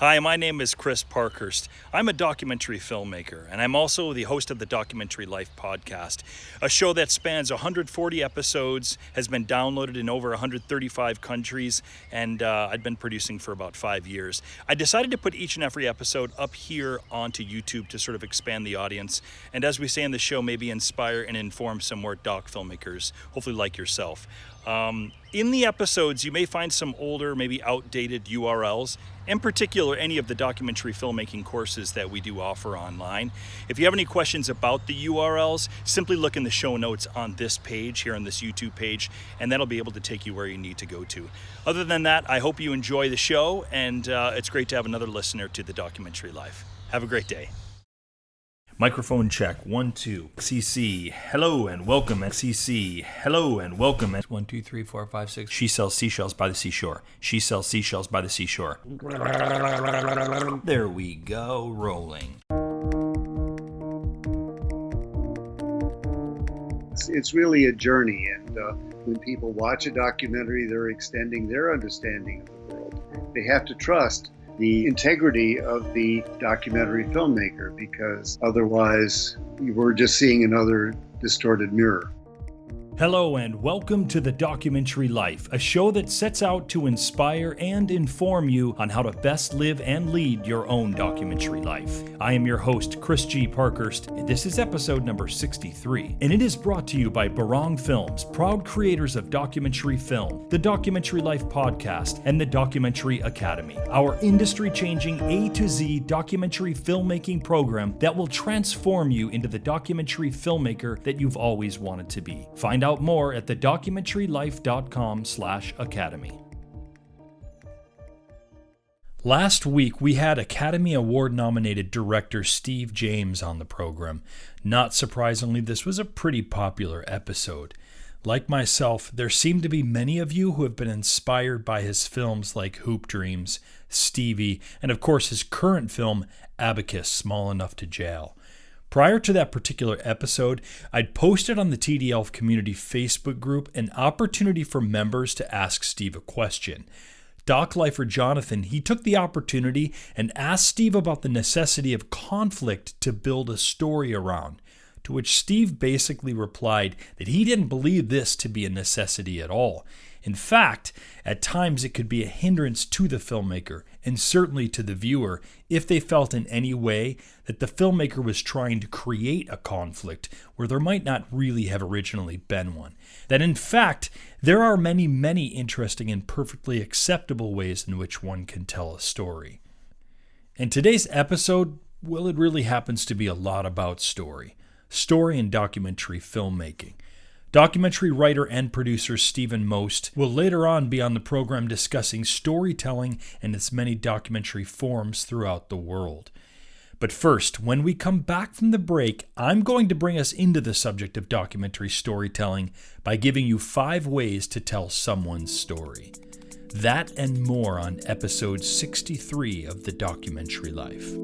Hi, my name is Chris Parkhurst. I'm a documentary filmmaker, and I'm also the host of the Documentary Life podcast, a show that spans 140 episodes, has been downloaded in over 135 countries, and I've been producing for about 5 years. I decided to put each and every episode up here onto YouTube to sort of expand the audience, and as we say in the show, maybe inspire and inform some more doc filmmakers, hopefully like yourself. In the episodes, you may find some older, maybe outdated URLs, in particular any of the documentary filmmaking courses that we do offer online. If you have any questions about the URLs, simply look in the show notes on this page, here on this YouTube page, and that'll be able to take you where you need to go to. Other than that, I hope you enjoy the show, and it's great to have another listener to the Documentary Life. Have a great day. Microphone check, 1, 2. XCC, hello and welcome. XCC, hello and welcome. 1, 2, 3, 4, 5, 6. She sells seashells by the seashore. She sells seashells by the seashore. There we go, rolling. It's really a journey, and when people watch a documentary, they're extending their understanding of the world. They have to trust the integrity of the documentary filmmaker, because otherwise we're just seeing another distorted mirror. Hello and welcome to The Documentary Life, a show that sets out to inspire and inform you on how to best live and lead your own documentary life. I am your host, Chris G. Parkhurst, and this is episode number 63. And it is brought to you by Barong Films, proud creators of documentary film, the Documentary Life podcast, and the Documentary Academy, our industry-changing A to Z documentary filmmaking program that will transform you into the documentary filmmaker that you've always wanted to be. Find out more at thedocumentarylife.com/academy. Last week, we had Academy Award-nominated director Steve James on the program. Not surprisingly, this was a pretty popular episode. Like myself, there seem to be many of you who have been inspired by his films like Hoop Dreams, Stevie, and of course his current film, Abacus, Small Enough to Jail. Prior to that particular episode, I'd posted on the TD Elf community Facebook group an opportunity for members to ask Steve a question. Doc Lifer Jonathan, he took the opportunity and asked Steve about the necessity of conflict to build a story around, to which Steve basically replied that he didn't believe this to be a necessity at all. In fact, at times it could be a hindrance to the filmmaker, and certainly to the viewer, if they felt in any way that the filmmaker was trying to create a conflict where there might not really have originally been one. That in fact, there are many, many interesting and perfectly acceptable ways in which one can tell a story. And today's episode, well, it really happens to be a lot about story. Story and documentary filmmaking. Documentary writer and producer Stephen Most will later on be on the program discussing storytelling and its many documentary forms throughout the world. But first, when we come back from the break, I'm going to bring us into the subject of documentary storytelling by giving you 5 ways to tell someone's story. That and more on episode 63 of The Documentary Life.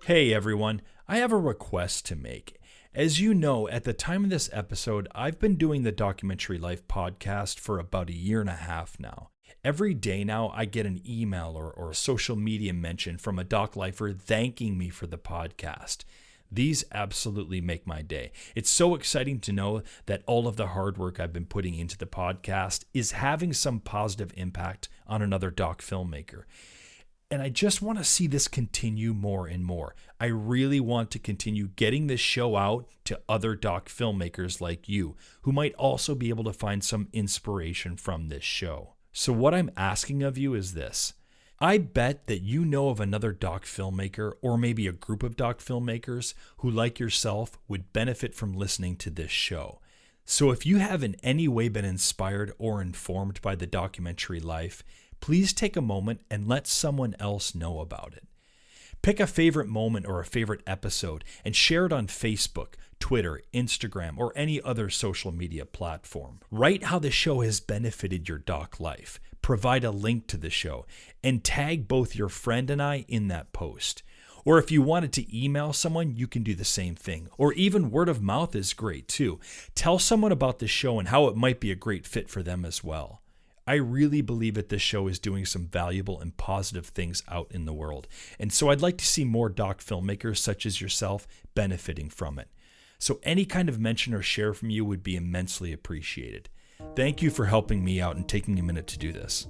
Hey everyone, I have a request to make. As you know, at the time of this episode, I've been doing the Documentary Life podcast for about 1.5 years now. Every day now, I get an email or a social media mention from a doc lifer thanking me for the podcast. These absolutely make my day. It's so exciting to know that all of the hard work I've been putting into the podcast is having some positive impact on another doc filmmaker. And I just want to see this continue more and more. I really want to continue getting this show out to other doc filmmakers like you, who might also be able to find some inspiration from this show. So what I'm asking of you is this. I bet that you know of another doc filmmaker, or maybe a group of doc filmmakers, who like yourself would benefit from listening to this show. So if you have in any way been inspired or informed by the Documentary Life, please take a moment and let someone else know about it. Pick a favorite moment or a favorite episode and share it on Facebook, Twitter, Instagram, or any other social media platform. Write how the show has benefited your doc life. provide a link to the show, and tag both your friend and I in that post. Or if you wanted to email someone, you can do the same thing. Or even word of mouth is great too. Tell someone about the show and how it might be a great fit for them as well. I really believe that this show is doing some valuable and positive things out in the world. And so I'd like to see more doc filmmakers such as yourself benefiting from it. So any kind of mention or share from you would be immensely appreciated. Thank you for helping me out and taking a minute to do this.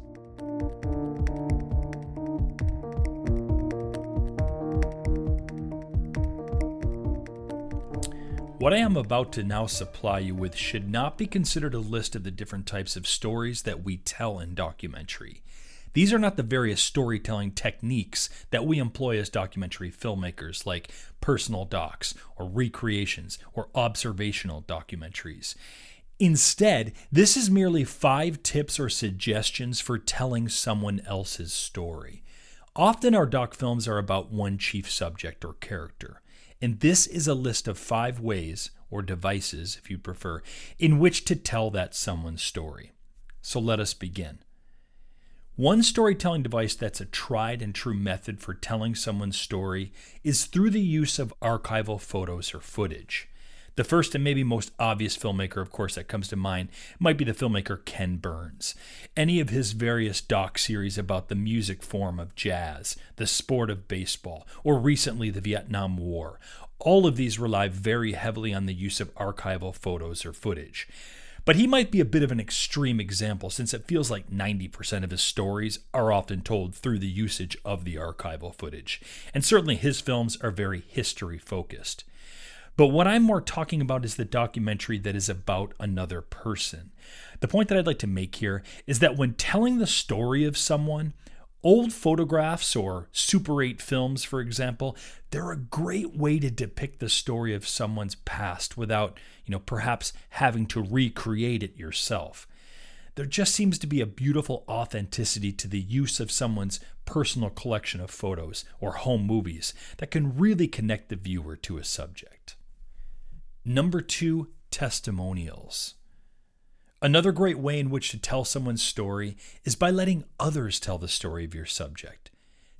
What I am about to now supply you with should not be considered a list of the different types of stories that we tell in documentary. These are not the various storytelling techniques that we employ as documentary filmmakers, like personal docs, or recreations, or observational documentaries. Instead, this is merely 5 tips or suggestions for telling someone else's story. Often our doc films are about one chief subject or character. And this is a list of 5 ways, or devices if you prefer, in which to tell that someone's story. So let us begin. One storytelling device that's a tried and true method for telling someone's story is through the use of archival photos or footage. The first and maybe most obvious filmmaker, of course, that comes to mind might be the filmmaker Ken Burns. Any of his various doc series about the music form of jazz, the sport of baseball, or recently the Vietnam War. All of these rely very heavily on the use of archival photos or footage. But he might be a bit of an extreme example, since it feels like 90% of his stories are often told through the usage of the archival footage. And certainly his films are very history-focused. But what I'm more talking about is the documentary that is about another person. The point that I'd like to make here is that when telling the story of someone, old photographs or Super 8 films, for example, they're a great way to depict the story of someone's past without, perhaps having to recreate it yourself. There just seems to be a beautiful authenticity to the use of someone's personal collection of photos or home movies that can really connect the viewer to a subject. Number 2, testimonials. Another great way in which to tell someone's story is by letting others tell the story of your subject.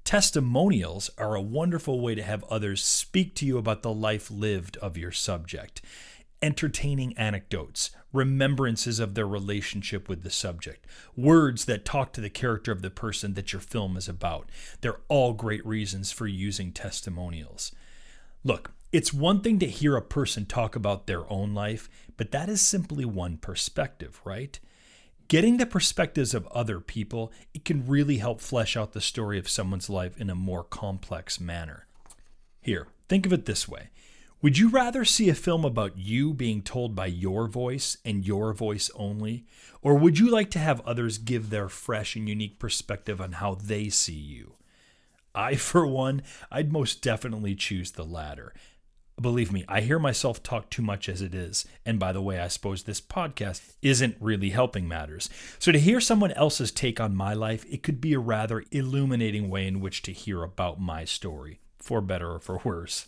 Testimonials are a wonderful way to have others speak to you about the life lived of your subject. Entertaining anecdotes, remembrances of their relationship with the subject, words that talk to the character of the person that your film is about. They're all great reasons for using testimonials. Look, it's one thing to hear a person talk about their own life, but that is simply one perspective, right? Getting the perspectives of other people, it can really help flesh out the story of someone's life in a more complex manner. Here, think of it this way. Would you rather see a film about you being told by your voice and your voice only? Or would you like to have others give their fresh and unique perspective on how they see you? For one, I'd most definitely choose the latter. Believe me, I hear myself talk too much as it is. And by the way, I suppose this podcast isn't really helping matters. So to hear someone else's take on my life, it could be a rather illuminating way in which to hear about my story, for better or for worse.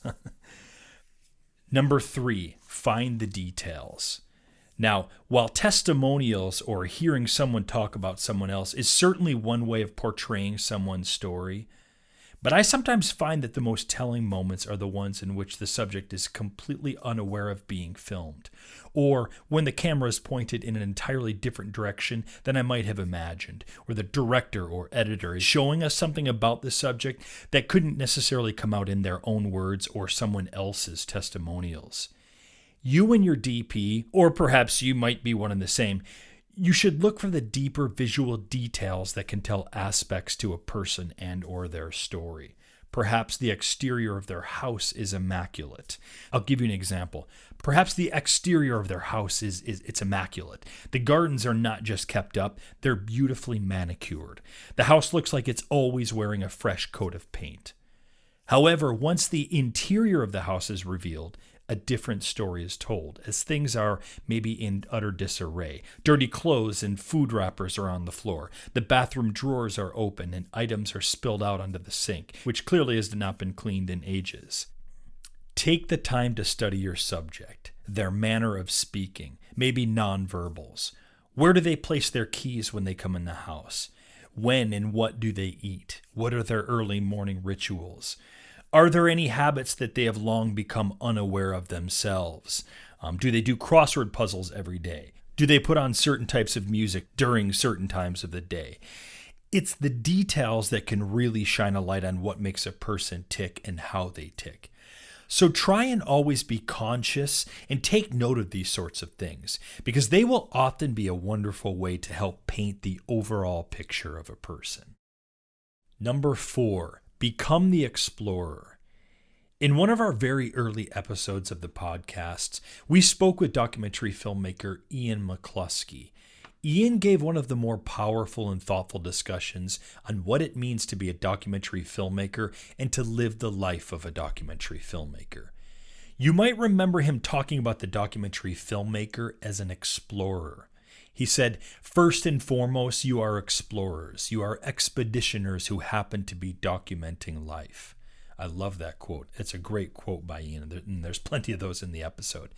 Number 3, find the details. Now, while testimonials or hearing someone talk about someone else is certainly one way of portraying someone's story, but I sometimes find that the most telling moments are the ones in which the subject is completely unaware of being filmed, or when the camera is pointed in an entirely different direction than I might have imagined, or the director or editor is showing us something about the subject that couldn't necessarily come out in their own words or someone else's testimonials. You and your DP, or perhaps you might be one and the same, you should look for the deeper visual details that can tell aspects to a person and or their story. Perhaps the exterior of their house is immaculate. I'll give you an example. Perhaps the exterior of their house is immaculate. The gardens are not just kept up, they're beautifully manicured. The house looks like it's always wearing a fresh coat of paint. However, once the interior of the house is revealed, a different story is told, as things are maybe in utter disarray. Dirty clothes and food wrappers are on the floor. The bathroom drawers are open and items are spilled out onto the sink, which clearly has not been cleaned in ages. Take the time to study your subject, their manner of speaking, maybe nonverbals. Where do they place their keys when they come in the house? When and what do they eat? What are their early morning rituals? Are there any habits that they have long become unaware of themselves? Do they do crossword puzzles every day? Do they put on certain types of music during certain times of the day? It's the details that can really shine a light on what makes a person tick and how they tick. So try and always be conscious and take note of these sorts of things, because they will often be a wonderful way to help paint the overall picture of a person. Number 4, become the explorer. In one of our very early episodes of the podcasts, we spoke with documentary filmmaker Ian McCluskey. Ian gave one of the more powerful and thoughtful discussions on what it means to be a documentary filmmaker and to live the life of a documentary filmmaker. You might remember him talking about the documentary filmmaker as an explorer. He said, first and foremost, you are explorers. You are expeditioners who happen to be documenting life. I love that quote. It's a great quote by Ian, and there's plenty of those in the episode.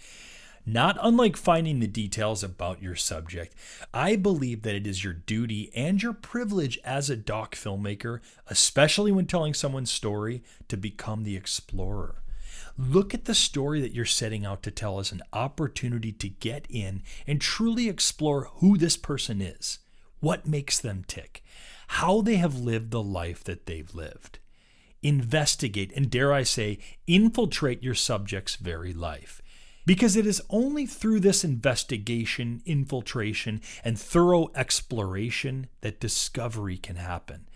Not unlike finding the details about your subject, I believe that it is your duty and your privilege as a doc filmmaker, especially when telling someone's story, to become the explorer. Look at the story that you're setting out to tell as an opportunity to get in and truly explore who this person is, what makes them tick, how they have lived the life that they've lived. Investigate and, dare I say, infiltrate your subject's very life. Because it is only through this investigation, infiltration, and thorough exploration that discovery can happen.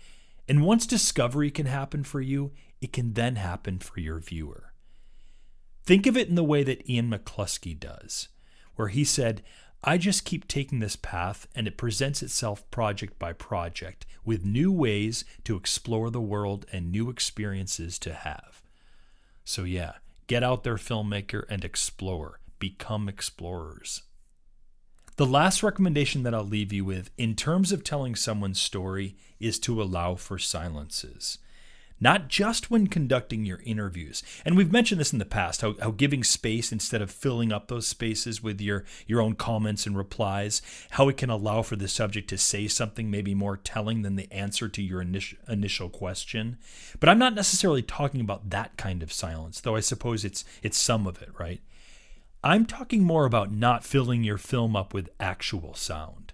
And once discovery can happen for you, it can then happen for your viewer. Think of it in the way that Ian McCluskey does, where he said, I just keep taking this path and it presents itself project by project with new ways to explore the world and new experiences to have. So yeah, get out there, filmmaker, and explore. Become explorers. The last recommendation that I'll leave you with in terms of telling someone's story is to allow for silences. Not just when conducting your interviews. And we've mentioned this in the past, how giving space instead of filling up those spaces with your own comments and replies, how it can allow for the subject to say something maybe more telling than the answer to your initial question. But I'm not necessarily talking about that kind of silence, though I suppose it's some of it, right? I'm talking more about not filling your film up with actual sound.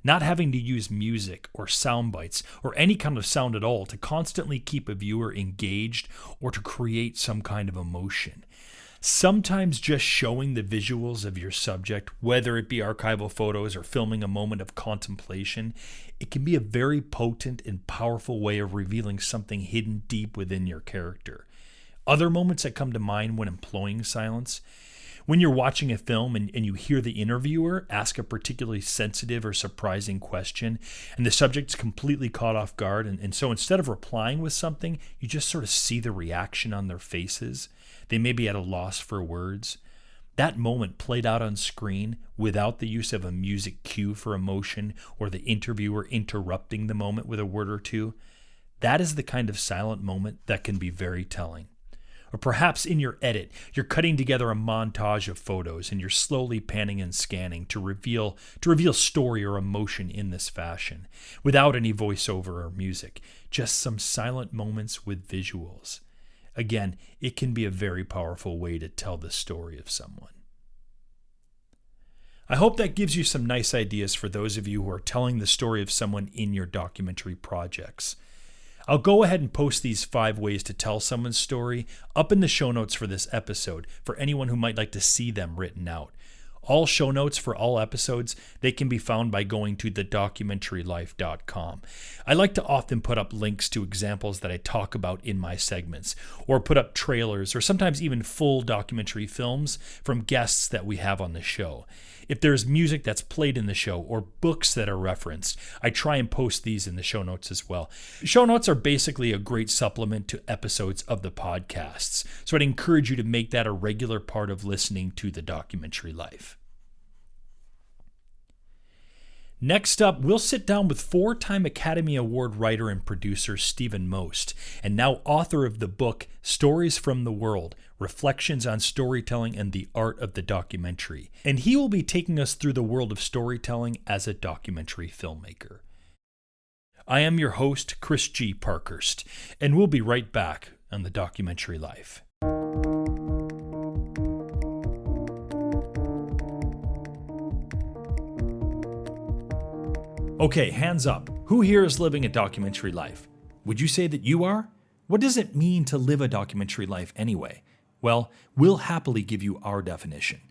Not having to use music or sound bites or any kind of sound at all to constantly keep a viewer engaged or to create some kind of emotion. Sometimes just showing the visuals of your subject, whether it be archival photos or filming a moment of contemplation, it can be a very potent and powerful way of revealing something hidden deep within your character. Other moments that come to mind when employing silence: when you're watching a film and you hear the interviewer ask a particularly sensitive or surprising question and the subject's completely caught off guard, and so instead of replying with something, you just sort of see the reaction on their faces. They may be at a loss for words. That moment played out on screen without the use of a music cue for emotion or the interviewer interrupting the moment with a word or two, that is the kind of silent moment that can be very telling. Or perhaps in your edit, you're cutting together a montage of photos and you're slowly panning and scanning to reveal story or emotion in this fashion, without any voiceover or music, just some silent moments with visuals. Again, it can be a very powerful way to tell the story of someone. I hope that gives you some nice ideas for those of you who are telling the story of someone in your documentary projects. I'll go ahead and post these 5 ways to tell someone's story up in the show notes for this episode for anyone who might like to see them written out. All show notes for all episodes, they can be found by going to thedocumentarylife.com. I like to often put up links to examples that I talk about in my segments, or put up trailers, or sometimes even full documentary films from guests that we have on the show. If there's music that's played in the show or books that are referenced, I try and post these in the show notes as well. Show notes are basically a great supplement to episodes of the podcasts, so I'd encourage you to make that a regular part of listening to The Documentary Life. Next up, we'll sit down with 4-time Academy Award writer and producer Stephen Most, and now author of the book Stories from the World, Reflections on Storytelling and the Art of the Documentary. And he will be taking us through the world of storytelling as a documentary filmmaker. I am your host, Chris G. Parkhurst, and we'll be right back on The Documentary Life. Okay, hands up. Who here is living a documentary life? Would you say that you are? What does it mean to live a documentary life anyway? Well, we'll happily give you our definition.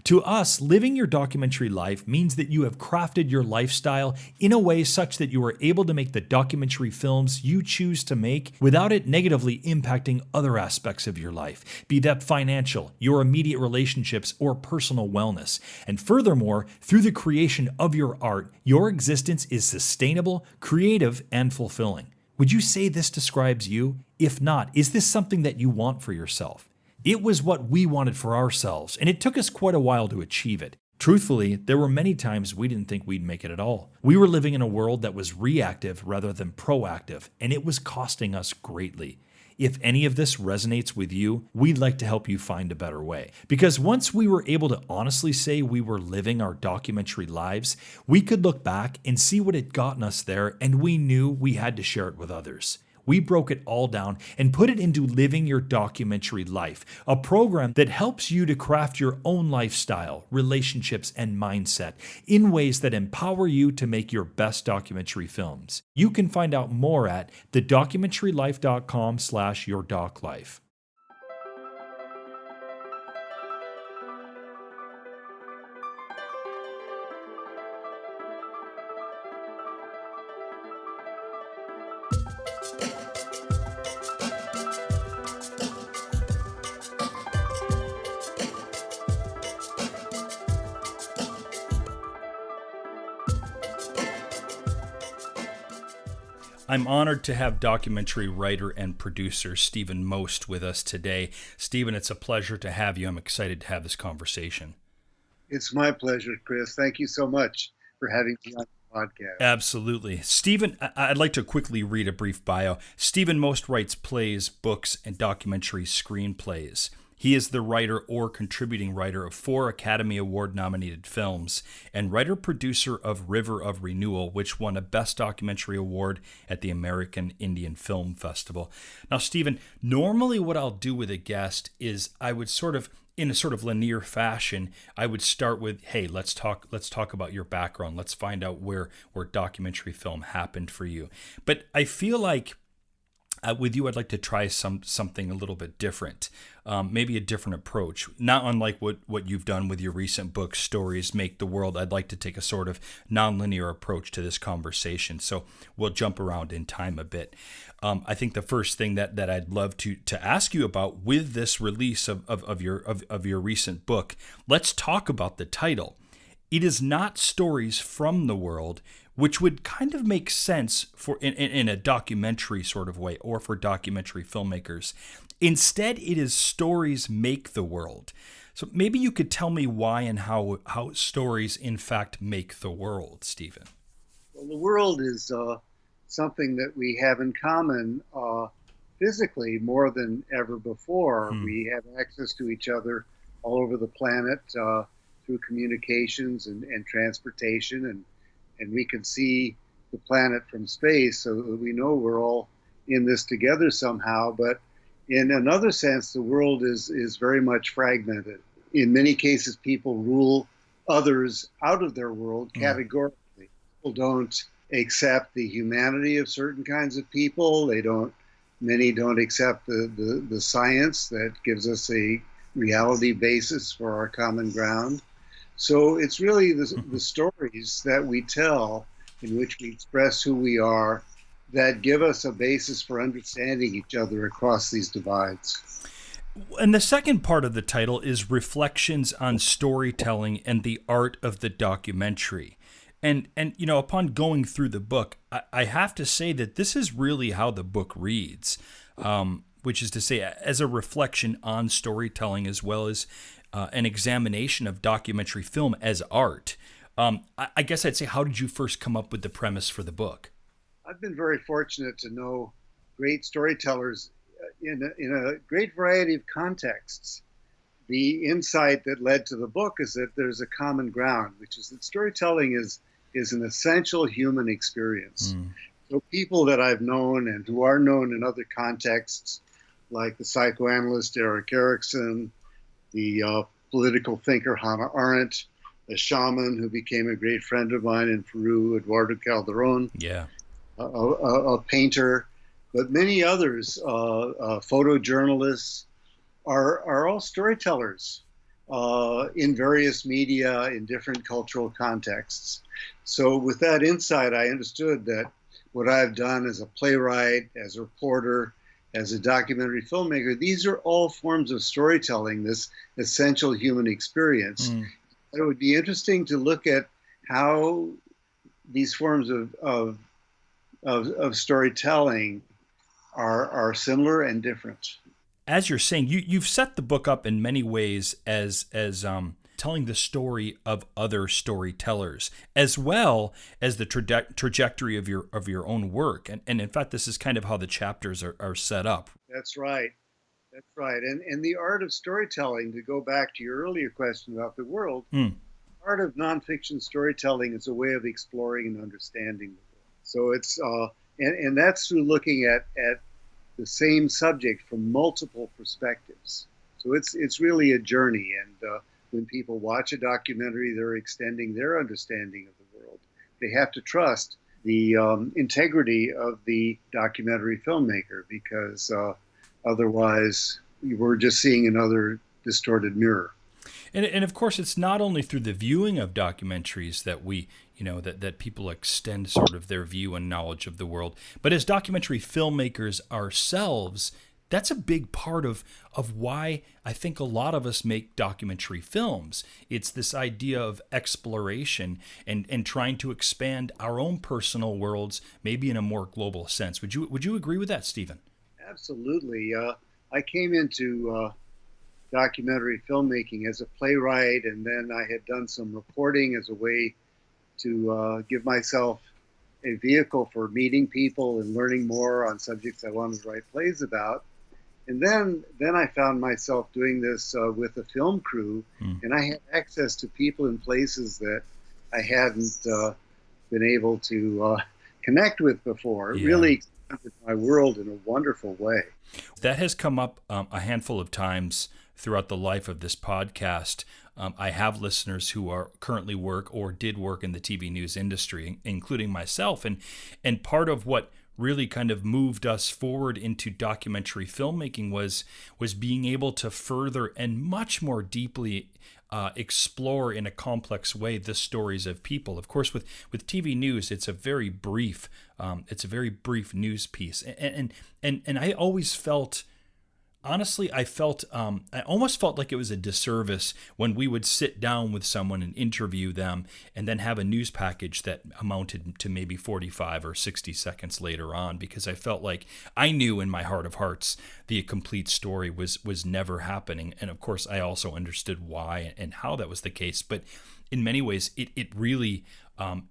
To us, living your documentary life means that you have crafted your lifestyle in a way such that you are able to make the documentary films you choose to make without it negatively impacting other aspects of your life, be that financial, your immediate relationships, or personal wellness. And furthermore, through the creation of your art, your existence is sustainable, creative, and fulfilling. Would you say this describes you? If not, is this something that you want for yourself? It was what we wanted for ourselves, and it took us quite a while to achieve it. Truthfully, there were many times we didn't think we'd make it at all. We were living in a world that was reactive rather than proactive, and it was costing us greatly. If any of this resonates with you, we'd like to help you find a better way. Because once we were able to honestly say we were living our documentary lives, we could look back and see what had gotten us there, and we knew we had to share it with others. We broke it all down and put it into Living Your Documentary Life, a program that helps you to craft your own lifestyle, relationships, and mindset in ways that empower you to make your best documentary films. You can find out more at thedocumentarylife.com/yourdoclife. I'm honored to have documentary writer and producer Stephen Most with us today. Stephen, it's a pleasure to have you. I'm excited to have this conversation. It's my pleasure, Chris. Thank you so much for having me on the podcast. Absolutely. Stephen, I'd like to quickly read a brief bio. Stephen Most writes plays, books, and documentary screenplays. He is the writer or contributing writer of 4 Academy Award-nominated films and writer-producer of River of Renewal, which won a Best Documentary Award at the American Indian Film Festival. Now, Stephen, normally what I'll do with a guest is I would in a sort of linear fashion, I would start with, hey, let's talk about your background. Let's find out where documentary film happened for you. But I feel like with you, I'd like to try something a little bit different, maybe a different approach, not unlike what you've done with your recent book, Stories Make the World. I'd like to take a sort of nonlinear approach to this conversation, so we'll jump around in time a bit. I think the first thing that I'd love to ask you about with this release of your recent book, let's talk about the title. It is not stories from the world, which would kind of make sense for in a documentary sort of way, or for documentary filmmakers. Instead, it is stories make the world. So maybe you could tell me why and how stories in fact make the world, Stephen. Well, the world is something that we have in common physically more than ever before. We have access to each other all over the planet through communications and transportation, and we can see the planet from space, so that we know we're all in this together somehow. But in another sense, the world is very much fragmented. In many cases, people rule others out of their world categorically. People don't accept the humanity of certain kinds of people. Many don't accept the science that gives us a reality basis for our common ground. So it's really the stories that we tell in which we express who we are that give us a basis for understanding each other across these divides. And the second part of the title is Reflections on Storytelling and the Art of the Documentary. And you know, upon going through the book, I have to say that this is really how the book reads, which is to say, as a reflection on storytelling as well as an examination of documentary film as art. I guess I'd say, how did you first come up with the premise for the book? I've been very fortunate to know great storytellers in a great variety of contexts. The insight that led to the book is that there's a common ground, which is that storytelling is an essential human experience. So people that I've known and who are known in other contexts, like the psychoanalyst Erik Erikson, the political thinker Hannah Arendt, a shaman who became a great friend of mine in Peru, Eduardo Calderon, Yeah. a painter, but many others, photojournalists, are all storytellers in various media in different cultural contexts. So, with that insight, I understood that what I've done as a playwright, as a reporter, as a documentary filmmaker, these are all forms of storytelling, this essential human experience. Mm. It would be interesting to look at how these forms of storytelling are similar and different. As you're saying, you've set the book up in many ways as telling the story of other storytellers, as well as the trajectory of your own work. And in fact, this is kind of how the chapters are set up. That's right. That's right. And the art of storytelling, to go back to your earlier question about the world, Mm. art of nonfiction storytelling is a way of exploring and understanding the world. So it's and that's through looking at the same subject from multiple perspectives. So it's really a journey. And when people watch a documentary, they're extending their understanding of the world. They have to trust the integrity of the documentary filmmaker, because otherwise we're just seeing another distorted mirror. And of course, it's not only through the viewing of documentaries that we, that people extend sort of their view and knowledge of the world, but as documentary filmmakers ourselves, that's a big part of why I think a lot of us make documentary films. It's this idea of exploration and trying to expand our own personal worlds, maybe in a more global sense. Would you agree with that, Stephen? Absolutely. I came into documentary filmmaking as a playwright, and then I had done some reporting as a way to give myself a vehicle for meeting people and learning more on subjects I wanted to write plays about. And then I found myself doing this with a film crew, and I had access to people in places that I hadn't been able to connect with before. It really expanded my world in a wonderful way. That has come up a handful of times throughout the life of this podcast. I have listeners who are currently work or did work in the TV news industry, including myself. And part of what really kind of moved us forward into documentary filmmaking was being able to further and much more deeply explore in a complex way the stories of people. Of course, with TV news, it's a very brief news piece, and I always felt. Honestly, I almost felt like it was a disservice when we would sit down with someone and interview them and then have a news package that amounted to maybe 45 or 60 seconds later on, because I felt like I knew in my heart of hearts the complete story was never happening. And of course, I also understood why and how that was the case. But in many ways, it really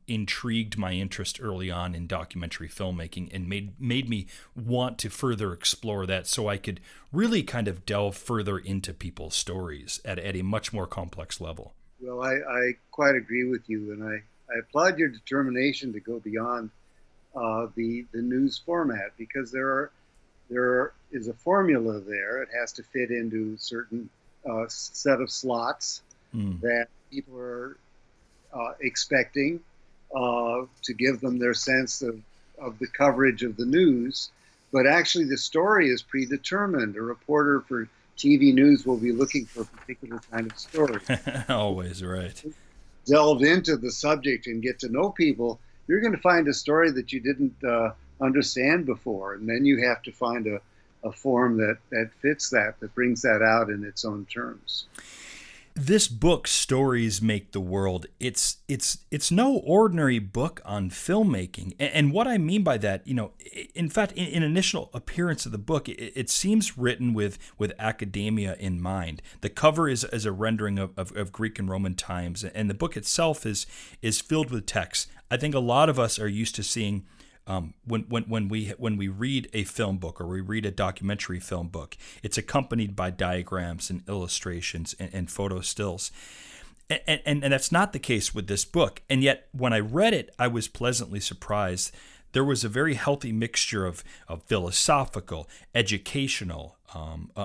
intrigued my interest early on in documentary filmmaking and made me want to further explore that, so I could really kind of delve further into people's stories at a much more complex level. Well, I quite agree with you, and I applaud your determination to go beyond the news format, because there is a formula there. It has to fit into certain set of slots that people are expecting to give them their sense of the coverage of the news. But actually the story is predetermined. A reporter for TV news will be looking for a particular kind of story. Always, right. Delve into the subject and get to know people, you're going to find a story that you didn't understand before. And then you have to find a form that fits that brings that out in its own terms. This book, Stories Make the World, it's no ordinary book on filmmaking. And what I mean by that, in fact, in initial appearance of the book, it seems written with academia in mind. The cover is a rendering of Greek and Roman times, and the book itself is filled with text. I think a lot of us are used to seeing when we read a film book or we read a documentary film book, it's accompanied by diagrams and illustrations and photo stills. And that's not the case with this book. And yet, when I read it, I was pleasantly surprised there was a very healthy mixture of philosophical, educational,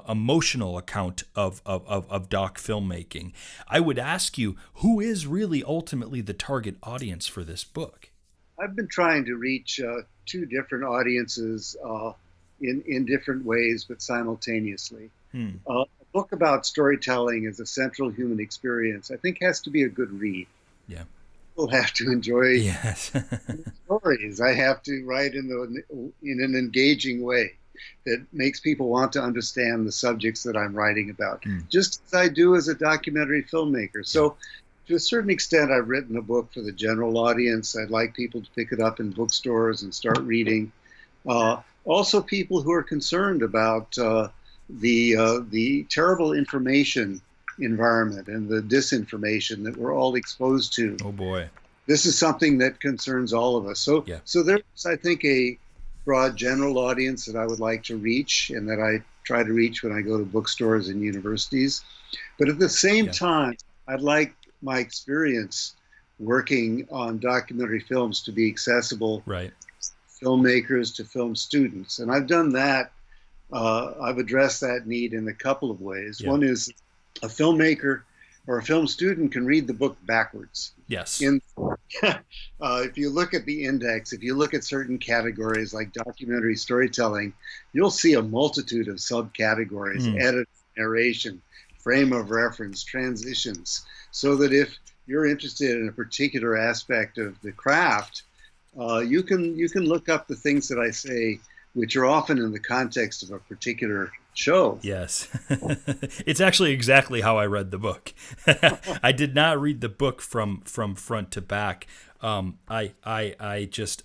emotional account of doc filmmaking. I would ask you, who is really ultimately the target audience for this book? I've been trying to reach two different audiences in different ways, but simultaneously. A book about storytelling as a central human experience, I think, has to be a good read. Yeah. People have to enjoy Yes. stories. I have to write in an engaging way that makes people want to understand the subjects that I'm writing about, just as I do as a documentary filmmaker. So, to a certain extent, I've written a book for the general audience. I'd like people to pick it up in bookstores and start reading. Also, people who are concerned about the terrible information environment and the disinformation that we're all exposed to. Oh boy. This is something that concerns all of us. So there's, I think, a broad general audience that I would like to reach and that I try to reach when I go to bookstores and universities. But at the same time, I'd like my experience working on documentary films to be accessible to filmmakers, to film students. And I've done that. I've addressed that need in a couple of ways. One is a filmmaker or a film student can read the book backwards. Yes. If you look at the index, if you look at certain categories like documentary storytelling, you'll see a multitude of subcategories: edit, narration, frame of reference, transitions. So that if you're interested in a particular aspect of the craft, you can look up the things that I say, which are often in the context of a particular show. Yes. It's actually exactly how I read the book. I did not read the book from front to back. I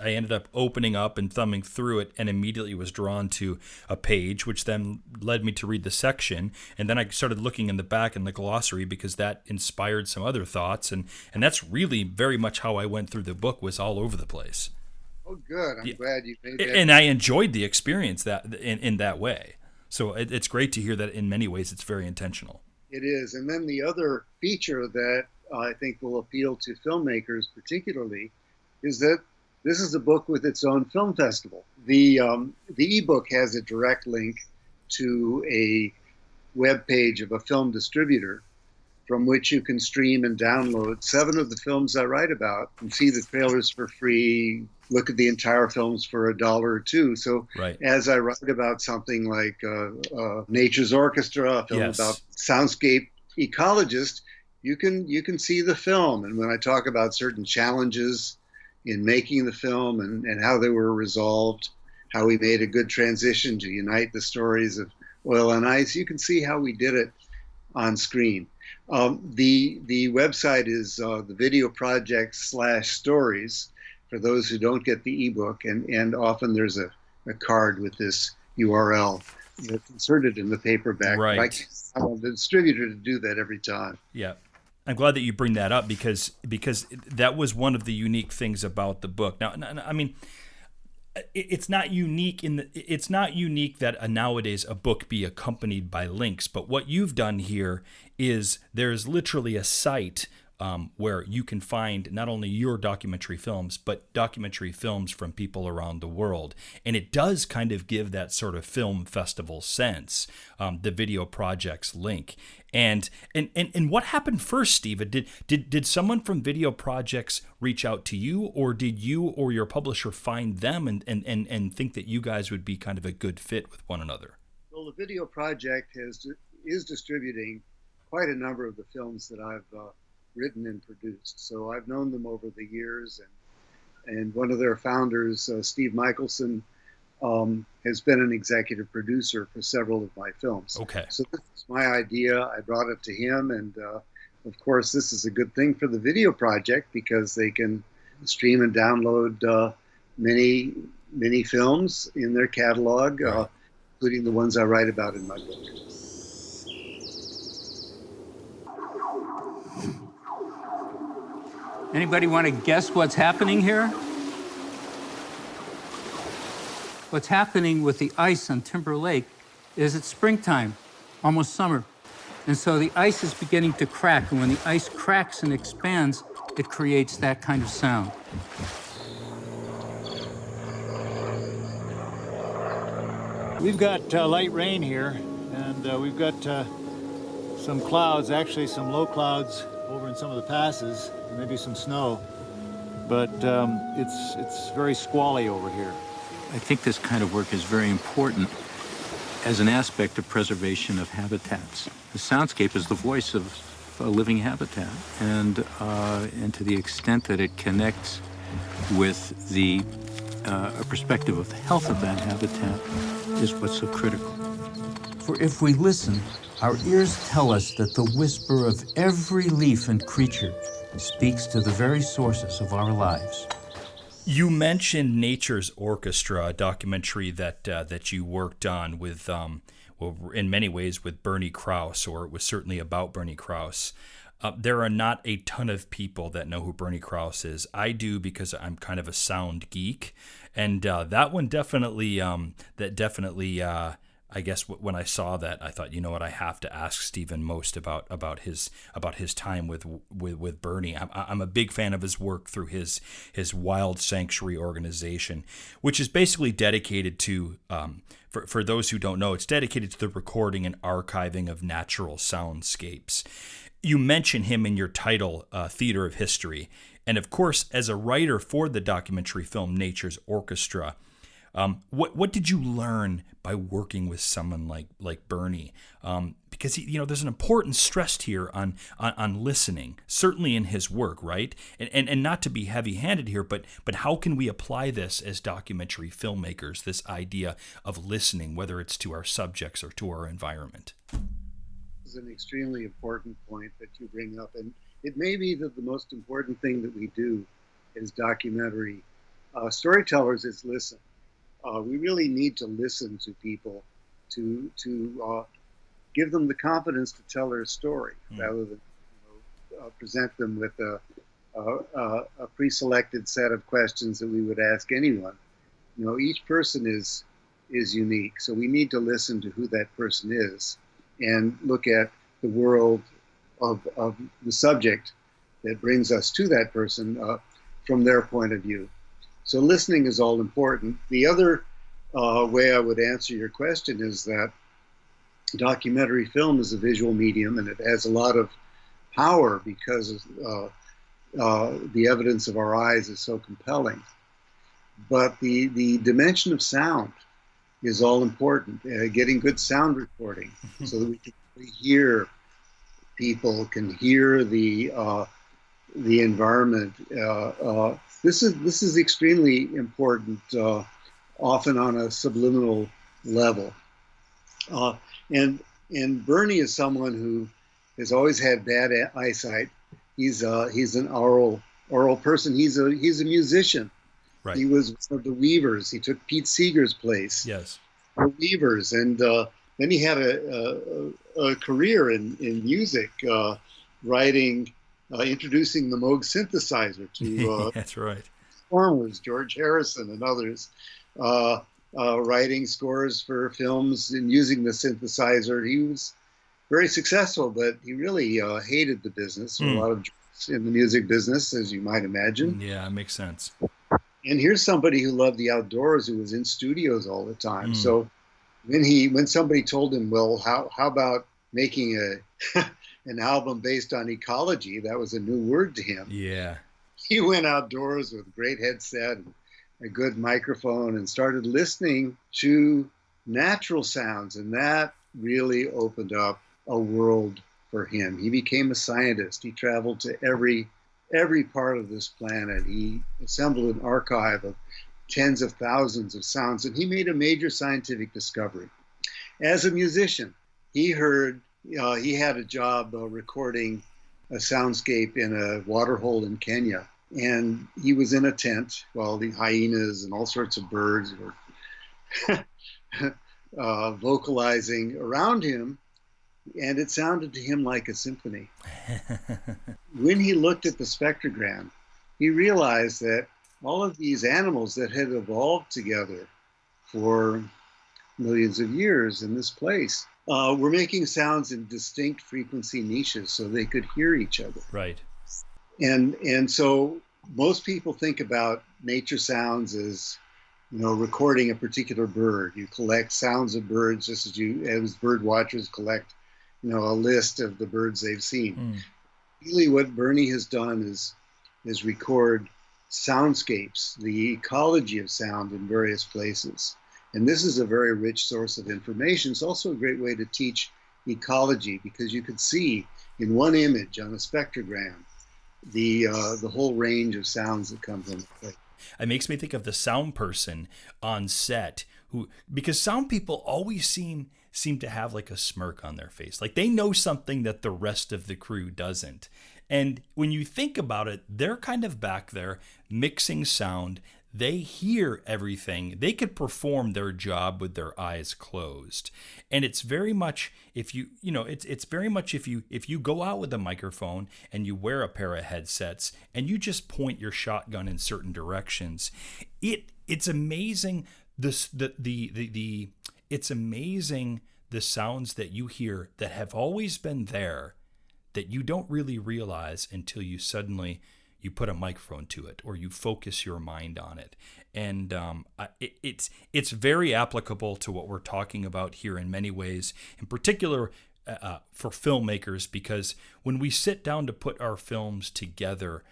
ended up opening up and thumbing through it and immediately was drawn to a page, which then led me to read the section. And then I started looking in the back in the glossary because that inspired some other thoughts. And that's really very much how I went through the book, was all over the place. Oh, good. I'm glad you made that. And I enjoyed the experience that in that way. So it's great to hear that in many ways it's very intentional. It is. And then the other feature that I think will appeal to filmmakers particularly is that this is a book with its own film festival. The ebook has a direct link to a web page of a film distributor from which you can stream and download 7 of the films I write about and see the trailers for free, look at the entire films for $1 or $2. So as I write about something like Nature's Orchestra, a film about soundscape ecologist, you can see the film. And when I talk about certain challenges in making the film and how they were resolved, how we made a good transition to unite the stories of oil and ice, you can see how we did it on screen. The website is the Video Project /stories for those who don't get the ebook, and often there's a card with this URL that's inserted in the paperback. Right. I want the distributor to do that every time. Yeah. I'm glad that you bring that up because that was one of the unique things about the book. Now, I mean, it's not unique that nowadays a book be accompanied by links, but what you've done here is there's literally a site where you can find not only your documentary films, but documentary films from people around the world. And it does kind of give that sort of film festival sense, the Video Projects link. And what happened first, Steve? Did someone from Video Projects reach out to you, or did you or your publisher find them and think that you guys would be kind of a good fit with one another? Well, the Video Project is distributing quite a number of the films that I've written and produced. So I've known them over the years, and one of their founders, Steve Michelson, has been an executive producer for several of my films. Okay. So this is my idea. I brought it to him, and of course, this is a good thing for the Video Project because they can stream and download many films in their catalog, including the ones I write about in my book. Anybody want to guess what's happening here? What's happening with the ice on Timber Lake is it's springtime, almost summer. And so the ice is beginning to crack. And when the ice cracks and expands, it creates that kind of sound. We've got light rain here, and we've got some clouds, actually some low clouds over in some of the passes, maybe some snow, but it's very squally over here. I think this kind of work is very important as an aspect of preservation of habitats. The soundscape is the voice of a living habitat, and to the extent that it connects with the a perspective of the health of that habitat is what's so critical. For if we listen, our ears tell us that the whisper of every leaf and creature speaks to the very sources of our lives. You mentioned Nature's Orchestra, a documentary that you worked on with, well, in many ways with Bernie Krause, or it was certainly about Bernie Krause. There are not a ton of people that know who Bernie Krause is. I do, because I'm kind of a sound geek, and that one definitely, I guess when I saw that, I thought, you know what, I have to ask Stephen Most about his time with Bernie. I'm a big fan of his work through his Wild Sanctuary organization, which is basically dedicated to, for those who don't know, it's dedicated to the recording and archiving of natural soundscapes. You mention him in your title, Theater of History, and of course, as a writer for the documentary film Nature's Orchestra. What did you learn by working with someone like Bernie? Because there's an important stress here on listening, certainly in his work, right? And not to be heavy-handed here, but how can we apply this as documentary filmmakers? This idea of listening, whether it's to our subjects or to our environment. This is an extremely important point that you bring up, and it may be that the most important thing that we do as documentary storytellers is listen. We really need to listen to people to give them the confidence to tell their story, rather than present them with a pre-selected set of questions that we would ask anyone. Each person is unique, so we need to listen to who that person is and look at the world of the subject that brings us to that person from their point of view. So listening is all important. The other way I would answer your question is that documentary film is a visual medium, and it has a lot of power because the evidence of our eyes is so compelling. But the dimension of sound is all important. Getting good sound recording so that we can hear people, can hear the environment. This is extremely important, often on a subliminal level. And Bernie is someone who has always had bad eyesight. He's an oral person. He's a musician. Right. He was one of the Weavers. He took Pete Seeger's place. Yes. The Weavers, and then he had a career in music, writing. Introducing the Moog synthesizer to that's right. performers, George Harrison and others, writing scores for films and using the synthesizer. He was very successful, but he really hated the business. A lot of jokes in the music business, as you might imagine. Yeah, it makes sense. And here's somebody who loved the outdoors, who was in studios all the time. So when somebody told him, well, how about making an album based on ecology, that was a new word to him. Yeah. He went outdoors with a great headset and a good microphone and started listening to natural sounds, and that really opened up a world for him. He became a scientist. He traveled to every part of this planet. He assembled an archive of tens of thousands of sounds, and he made a major scientific discovery. As a musician, he had a job recording a soundscape in a waterhole in Kenya. And he was in a tent while the hyenas and all sorts of birds were vocalizing around him. And it sounded to him like a symphony. When he looked at the spectrogram, he realized that all of these animals that had evolved together for millions of years in this place were making sounds in distinct frequency niches so they could hear each other. Right. And so most people think about nature sounds as recording a particular bird. You collect sounds of birds just as bird watchers collect, a list of the birds they've seen. Really what Bernie has done is record soundscapes, the ecology of sound in various places. And this is a very rich source of information. It's also a great way to teach ecology, because you could see in one image on a spectrogram the whole range of sounds that come from the place. It makes me think of the sound person on set because sound people always seem to have like a smirk on their face. Like they know something that the rest of the crew doesn't. And when you think about it, they're kind of back there mixing sound. They hear everything. They could perform their job with their eyes closed. And it's very much if you go out with a microphone and you wear a pair of headsets and you just point your shotgun in certain directions, it's amazing it's amazing the sounds that you hear that have always been there that you don't really realize until you put a microphone to it or you focus your mind on it. And it's very applicable to what we're talking about here in many ways, in particular for filmmakers, because when we sit down to put our films together,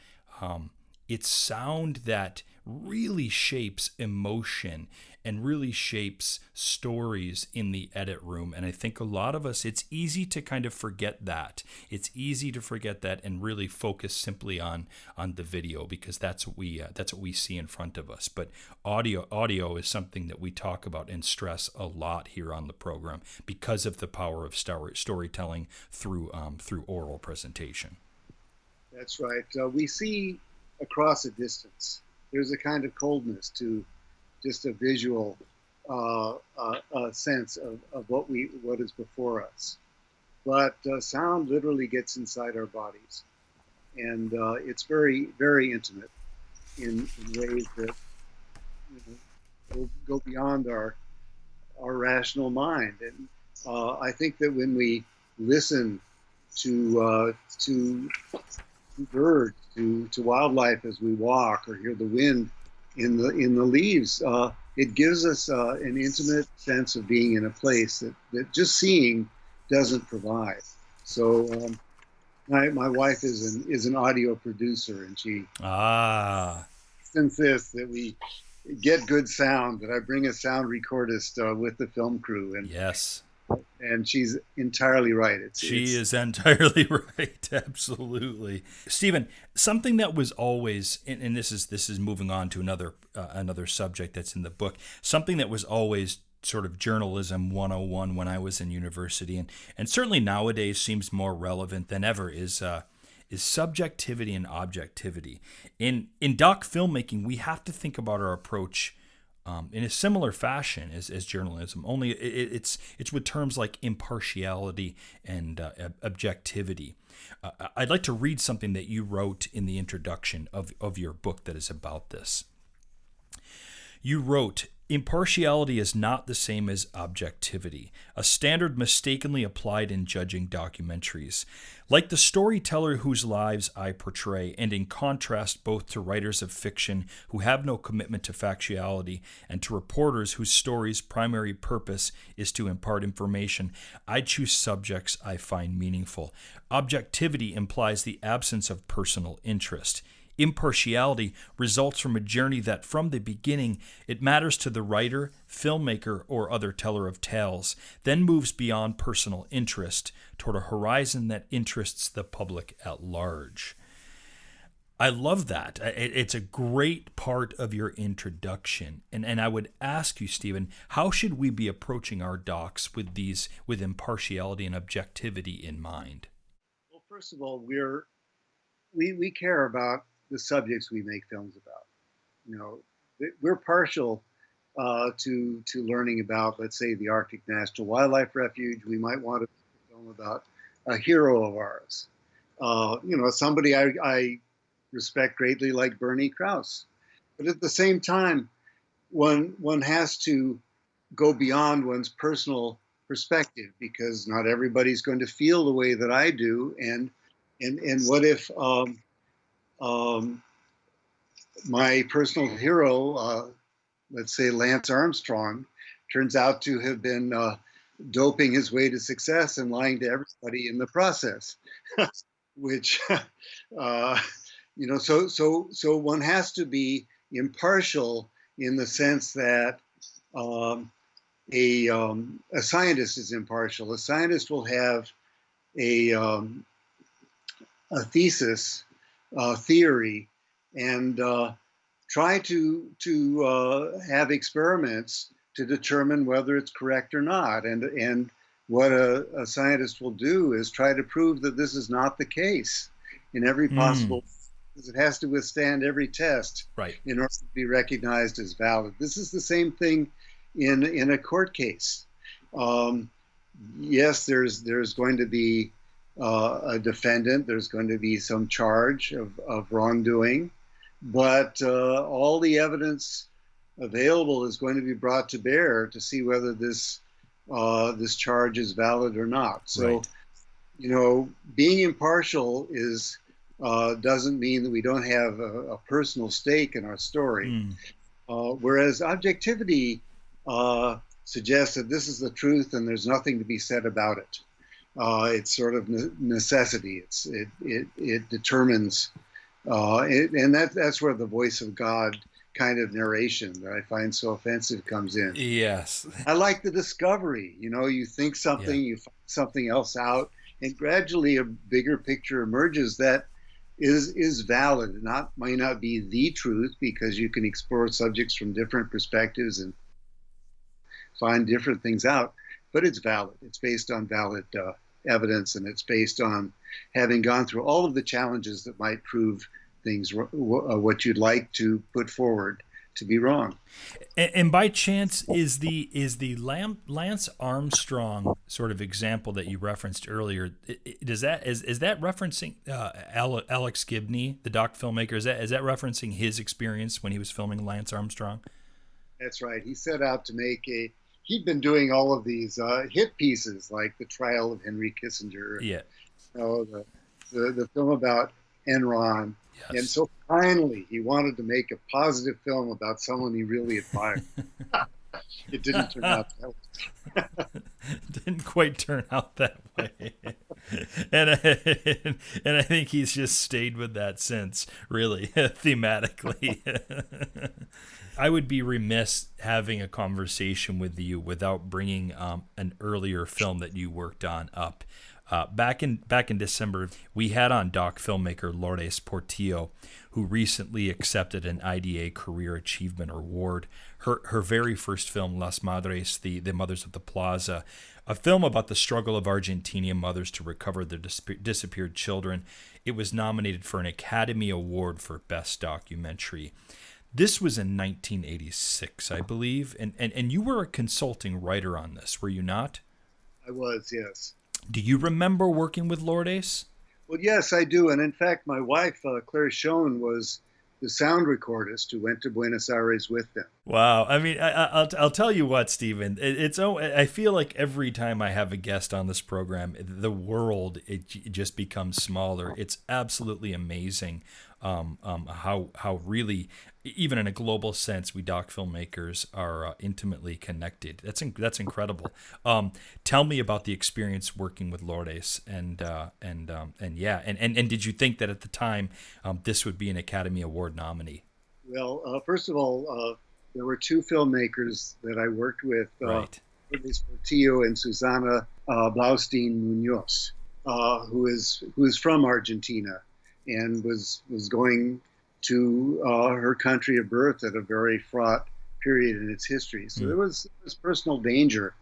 it's sound that really shapes emotion and really shapes stories in the edit room. And I think a lot of us, it's easy to kind of forget that. It's easy to forget that and really focus simply on the video, because that's what we see in front of us. But audio is something that we talk about and stress a lot here on the program because of the power of storytelling through oral presentation. That's right. We see across a distance. There's a kind of coldness to just a visual sense of what is before us. But sound literally gets inside our bodies, and it's very, very intimate in ways that go beyond our rational mind. And I think that when we listen to birds, to wildlife as we walk, or hear the wind in the leaves, it gives us an intimate sense of being in a place that just seeing doesn't provide. So my wife is an audio producer, and she insists that we get good sound, that I bring a sound recordist with the film crew. And yes. And she's entirely right. She is entirely right. Absolutely. Stephen, something that was always, and this is moving on to another subject that's in the book, something that was always sort of journalism 101 when I was in university, and certainly nowadays seems more relevant than ever, is subjectivity and objectivity. In doc filmmaking, we have to think about our approach in a similar fashion as journalism, only it's with terms like impartiality and objectivity. I'd like to read something that you wrote in the introduction of your book that is about this. You wrote, "Impartiality is not the same as objectivity, a standard mistakenly applied in judging documentaries. Like the storyteller whose lives I portray, and in contrast both to writers of fiction who have no commitment to factuality and to reporters whose story's primary purpose is to impart information, I choose subjects I find meaningful. Objectivity implies the absence of personal interest. Impartiality results from a journey that, from the beginning, it matters to the writer, filmmaker, or other teller of tales, then moves beyond personal interest toward a horizon that interests the public at large." I love that. It's a great part of your introduction. And I would ask you, Stephen, how should we be approaching our docs with impartiality and objectivity in mind? Well, first of all, we care about the subjects we make films about. We're partial to learning about, let's say, the Arctic National Wildlife Refuge. We might want to make a film about a hero of ours. Somebody I respect greatly, like Bernie Krause. But at the same time, one has to go beyond one's personal perspective, because not everybody's going to feel the way that I do. And what if my personal hero let's say Lance Armstrong, turns out to have been doping his way to success and lying to everybody in the process, which, so one has to be impartial in the sense that a scientist is impartial. A scientist will have a thesis, theory, and try to have experiments to determine whether it's correct or not. And what a scientist will do is try to prove that this is not the case in every possible. It has to withstand every test in order to be recognized as valid. This is the same thing in a court case. Yes, there's going to be a defendant. There's going to be some charge of wrongdoing, but all the evidence available is going to be brought to bear to see whether this charge is valid or not. So, being impartial doesn't mean that we don't have a personal stake in our story. Whereas objectivity suggests that this is the truth and there's nothing to be said about it. It's sort of necessity. It determines, and that's where the voice of God kind of narration that I find so offensive comes in. Yes. I like the discovery. You think something, you find something else out, and gradually a bigger picture emerges that is valid. It may not be the truth, because you can explore subjects from different perspectives and find different things out, but it's valid. It's based on valid evidence, and it's based on having gone through all of the challenges that might prove things what you'd like to put forward to be wrong. And by chance, is the Lance Armstrong sort of example that you referenced earlier, is that referencing Alex Gibney, the doc filmmaker? Is that referencing his experience when he was filming Lance Armstrong? That's right. He set out to make he'd been doing all of these hit pieces like The Trial of Henry Kissinger. Yeah. The film about Enron. Yes. And so finally, he wanted to make a positive film about someone he really admired. It didn't turn out that way. Didn't quite turn out that way. And I think he's just stayed with that since, really, thematically. I would be remiss having a conversation with you without bringing an earlier film that you worked on up. Back in December, we had on doc filmmaker Lourdes Portillo, who recently accepted an IDA Career Achievement Award. Her very first film, Las Madres, the Mothers of the Plaza, a film about the struggle of Argentinian mothers to recover their disappeared children. It was nominated for an Academy Award for Best Documentary. This was in 1986, I believe, and you were a consulting writer on this, were you not? I was, yes. Do you remember working with Lourdes? Well, yes, I do. And in fact, my wife, Claire Schoen, was the sound recordist who went to Buenos Aires with them. Wow. I mean, I'll tell you what, Stephen. I feel like every time I have a guest on this program, the world, it just becomes smaller. It's absolutely amazing how really, even in a global sense, we doc filmmakers are intimately connected. That's incredible. Tell me about the experience working with Lourdes, and did you think that at the time this would be an Academy Award nominee? Well, first of all, there were two filmmakers that I worked with, Lourdes Portillo and Susana Blaustein Munoz, who is from Argentina and was going to her country of birth at a very fraught period in its history. So there was personal danger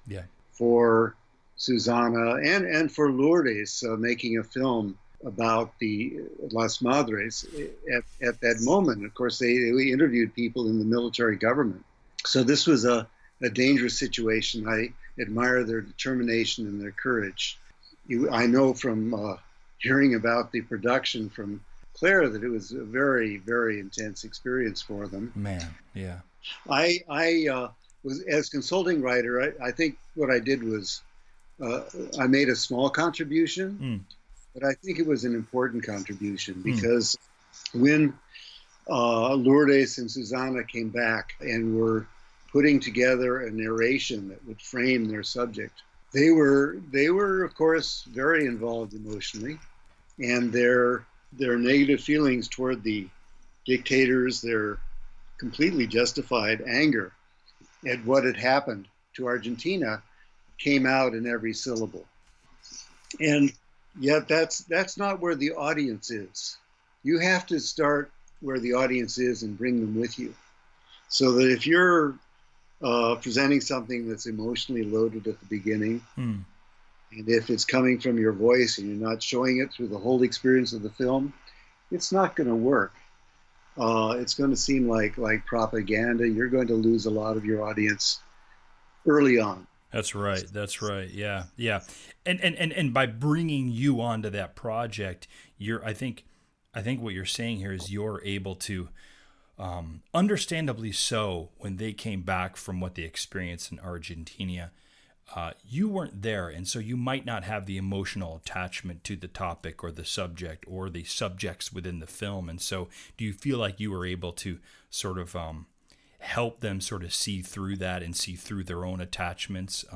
for Susana and for Lourdes making a film about the Las Madres at that moment. Of course, they interviewed people in the military government. So this was a dangerous situation. I admire their determination and their courage. I know from hearing about the production from Claire that it was a very, very intense experience for them. Man, yeah. I was, as consulting writer, I think what I did was I made a small contribution, but I think it was an important contribution because when Lourdes and Susana came back and were putting together a narration that would frame their subject. They were of course very involved emotionally, and their negative feelings toward the dictators, their completely justified anger at what had happened to Argentina, came out in every syllable. And yet that's not where the audience is. You have to start where the audience is and bring them with you. So that if you're presenting something that's emotionally loaded at the beginning, and if it's coming from your voice and you're not showing it through the whole experience of the film, it's not going to work. It's going to seem like propaganda. You're going to lose a lot of your audience early on. That's right. Yeah. And by bringing you onto that project, I think what you're saying here is you're able to, understandably so, when they came back from what they experienced in Argentina, you weren't there, and so you might not have the emotional attachment to the topic or the subject or the subjects within the film. And so do you feel like you were able to sort of help them sort of see through that and see through their own attachments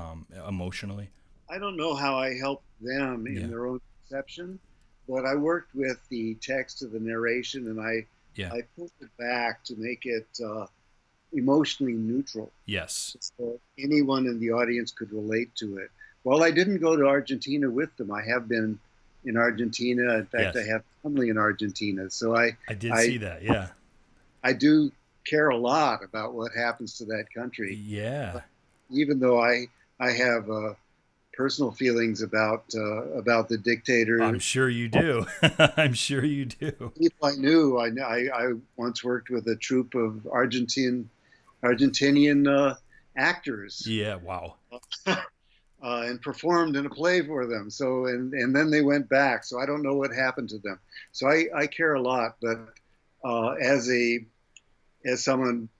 emotionally? I don't know how I helped them in their own perception, but I worked with the text of the narration, and I pulled it back to make it emotionally neutral. Yes. So anyone in the audience could relate to it. Well, I didn't go to Argentina with them. I have been in Argentina. In fact, I have family in Argentina. So I did see that, yeah. I do care a lot about what happens to that country. Yeah. But even though I have personal feelings about the dictator. I'm sure you do. I'm sure you do. People I knew. I once worked with a troupe of Argentinian actors. Yeah, wow. And performed in a play for them. So and then they went back. So I don't know what happened to them. So I care a lot. But as someone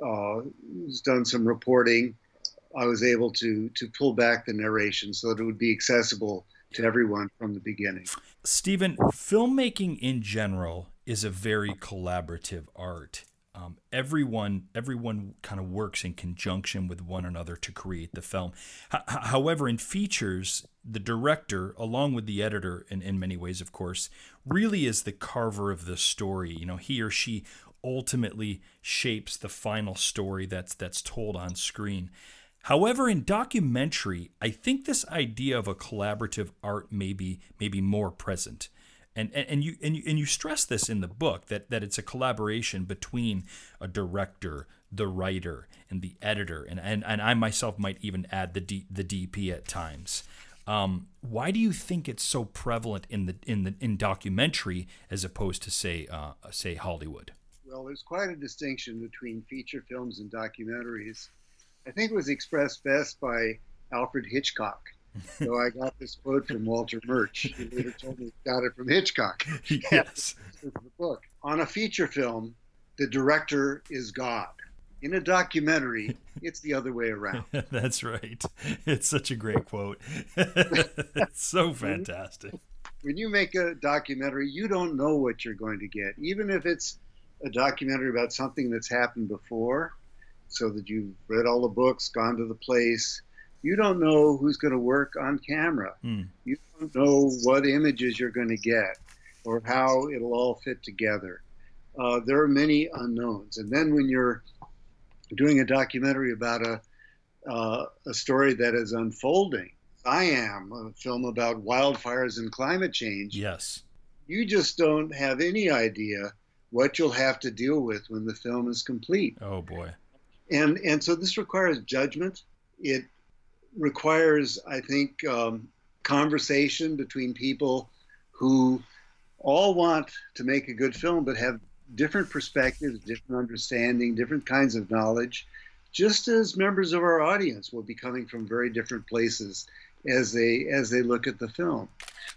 who's done some reporting, I was able to pull back the narration so that it would be accessible to everyone from the beginning. Stephen, filmmaking in general is a very collaborative art. Everyone kind of works in conjunction with one another to create the film. However, in features, the director, along with the editor, in many ways, of course, really is the carver of the story. You know, he or she ultimately shapes the final story that's told on screen. However, in documentary, I think this idea of a collaborative art may be more present. And you stress this in the book that it's a collaboration between a director, the writer, and the editor, and I myself might even add the DP at times. Why do you think it's so prevalent in documentary as opposed to say Hollywood? Well, there's quite a distinction between feature films and documentaries. I think it was expressed best by Alfred Hitchcock. So I got this quote from Walter Murch. He later told me he got it from Hitchcock. Yes. This is the book. On a feature film, the director is God. In a documentary, it's the other way around. That's right. It's such a great quote. It's so fantastic. When you make a documentary, you don't know what you're going to get. Even if it's a documentary about something that's happened before, so that you've read all the books, gone to the place, you don't know who's going to work on camera. You don't know what images you're going to get or how it'll all fit together. There are many unknowns. And then when you're doing a documentary about a story that is unfolding, I Am, a film about wildfires and climate change. Yes. You just don't have any idea what you'll have to deal with when the film is complete. Oh, boy. And so this requires judgment. It requires, I think, conversation between people who all want to make a good film but have different perspectives, different understanding, different kinds of knowledge, just as members of our audience will be coming from very different places as they look at the film.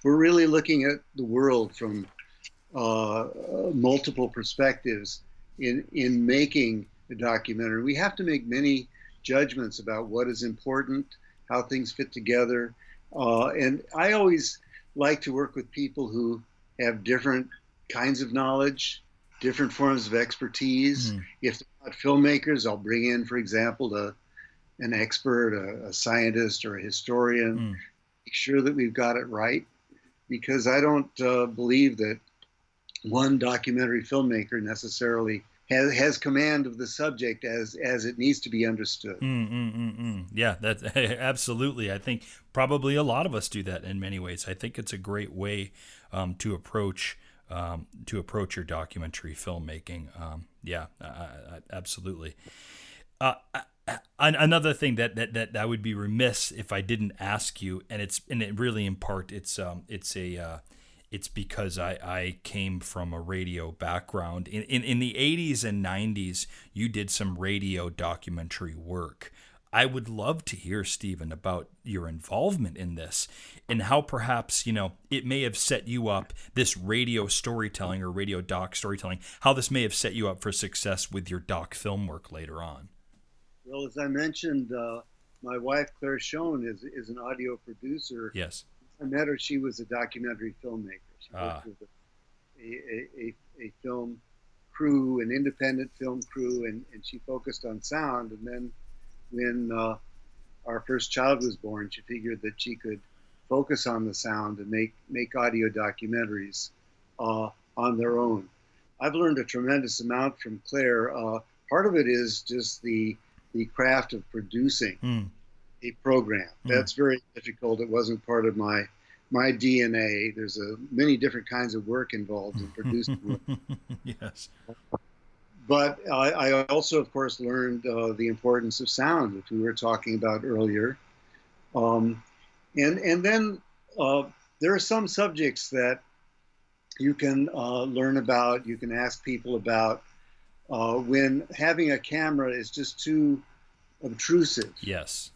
We're really looking at the world from multiple perspectives in making a documentary. We have to make many judgments about what is important, how things fit together. And I always like to work with people who have different kinds of knowledge, different forms of expertise. If they're not filmmakers, I'll bring in, for example, an expert, a scientist, or a historian. Make sure that we've got it right, because I don't believe that one documentary filmmaker necessarily has command of the subject as it needs to be understood. Yeah, that's absolutely. I think probably a lot of us do that in many ways. I think it's a great way to approach your documentary filmmaking. Absolutely. Another thing that I would be remiss if I didn't ask you, and it really in part it's because I came from a radio background. In the 80s and 90s, you did some radio documentary work. I would love to hear, Stephen, about your involvement in this and how perhaps, it may have set you up, this radio storytelling or radio doc storytelling, how this may have set you up for success with your doc film work later on. Well, as I mentioned, my wife, Claire Schoen, is an audio producer. Yes. I met her. She was a documentary filmmaker. She worked with a film crew, an independent film crew, and she focused on sound. And then when our first child was born, she figured that she could focus on the sound and make audio documentaries on their own. I've learned a tremendous amount from Claire. Part of it is just the craft of producing a program. That's very difficult. It wasn't part of my DNA. There's many different kinds of work involved in producing work. Yes. But I also, of course, learned the importance of sound, which we were talking about earlier. And then there are some subjects that you can learn about, you can ask people about, when having a camera is just too obtrusive. Yes.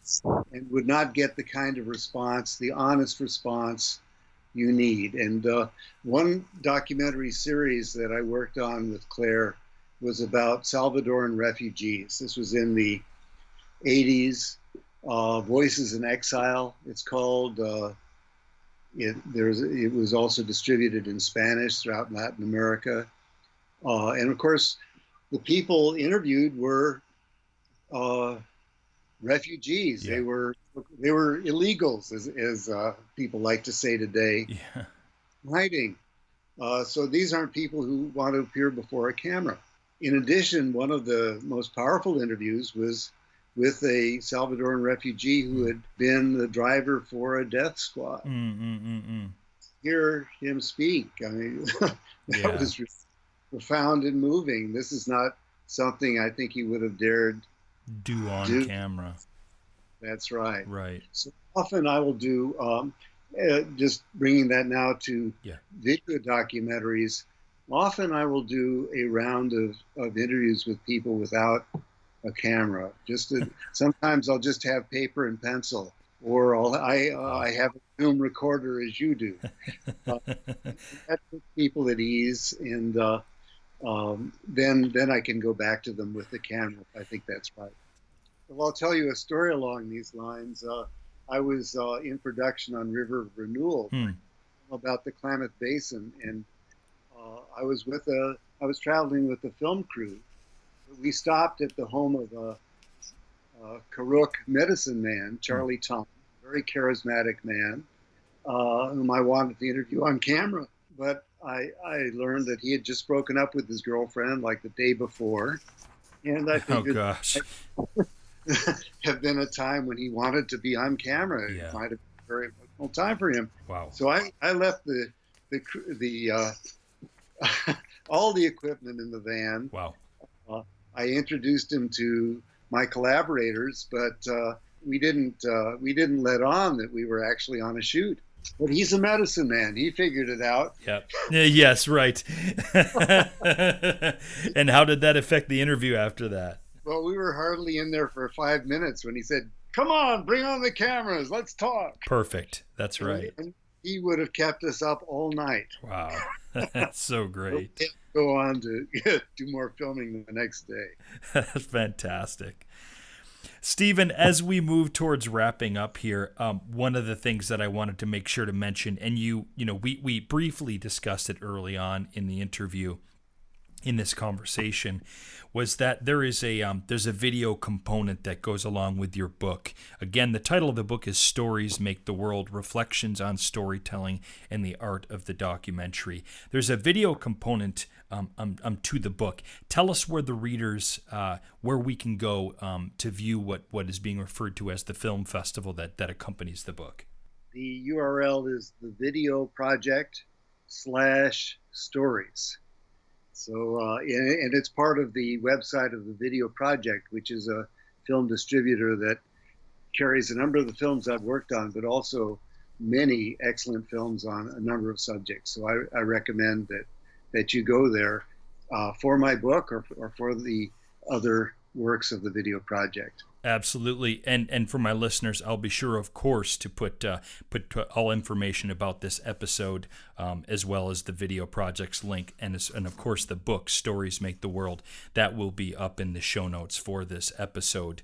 And would not get the kind of response, the honest response you need. And one documentary series that I worked on with Claire was about Salvadoran refugees. This was in the 80s. Voices in Exile, it's called. It was also distributed in Spanish throughout Latin America. And of course, the people interviewed were refugees. Yeah. They were illegals, as people like to say today. Yeah. Hiding. So these aren't people who want to appear before a camera. In addition, one of the most powerful interviews was with a Salvadoran refugee who had been the driver for a death squad. Hear him speak. I mean, that was profound and moving. This is not something I think he would have dared do on camera. That's right. Right. So often I will do, just bringing that now to video documentaries, often I will do a round of interviews with people without a camera. Sometimes I'll just have paper and pencil, or I have a film recorder as you do. That puts people at ease, and then I can go back to them with the camera if I think that's right. Well, I'll tell you a story along these lines. I was in production on River of Renewal about the Klamath Basin, and I was traveling with a film crew. We stopped at the home of a Karuk medicine man, Charlie Tom, very charismatic man, whom I wanted to interview on camera. But I learned that he had just broken up with his girlfriend like the day before. And I figured have been a time when he wanted to be on camera. It might have been a very emotional time for him. Wow. So I left the all the equipment in the van. Wow. I introduced him to my collaborators, but we didn't let on that we were actually on a shoot. But he's a medicine man. He figured it out. Yep. Yes, right. And how did that affect the interview after that? Well, we were hardly in there for 5 minutes when he said, "Come on, bring on the cameras. Let's talk." Perfect. That's right. And he would have kept us up all night. Wow. That's so great. Go on to do more filming the next day. That's fantastic. Stephen, as we move towards wrapping up here, one of the things that I wanted to make sure to mention, and we briefly discussed it early on in the interview, in this conversation was that there's a video component that goes along with your book. Again, the title of the book is Stories Make the World: Reflections on Storytelling and the Art of the Documentary. There's a video component to the book. Tell us where the readers, where we can go to view what is being referred to as the film festival that accompanies the book. The URL is the video project/stories. So, and it's part of the website of the Video Project, which is a film distributor that carries a number of the films I've worked on, but also many excellent films on a number of subjects. So I recommend that you go there for my book or for the other works of the Video Project. Absolutely, and for my listeners, I'll be sure, of course, to put all information about this episode, as well as the Video Project's link, and of course the book Stories Make the World. That will be up in the show notes for this episode.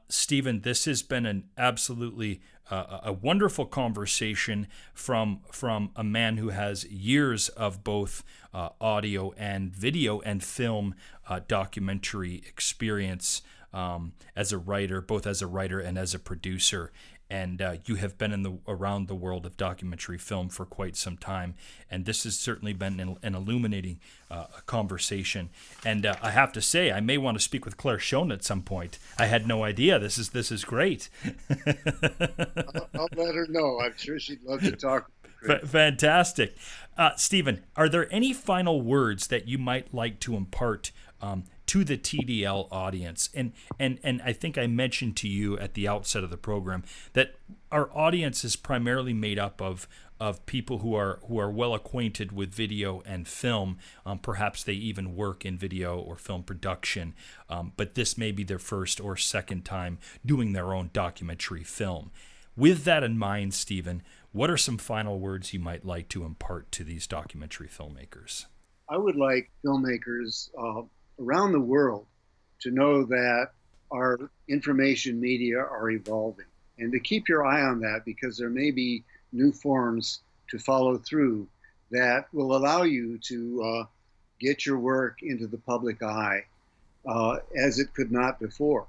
Stephen, this has been an absolutely a wonderful conversation from a man who has years of both audio and video and film documentary experience as a writer, both as a writer and as a producer. And you have been around the world of documentary film for quite some time, and this has certainly been an illuminating conversation. And I have to say, I may want to speak with Claire Schoen at some point. I had no idea. This is great. I'll let her know. I'm sure she'd love to talk. Fantastic, Stephen. Are there any final words that you might like to impart to the TDL audience? And I think I mentioned to you at the outset of the program that our audience is primarily made up of people who are well acquainted with video and film. Perhaps they even work in video or film production, but this may be their first or second time doing their own documentary film. With that in mind, Stephen, what are some final words you might like to impart to these documentary filmmakers? I would like filmmakers around the world to know that our information media are evolving, and to keep your eye on that, because there may be new forms to follow through that will allow you to get your work into the public eye as it could not before.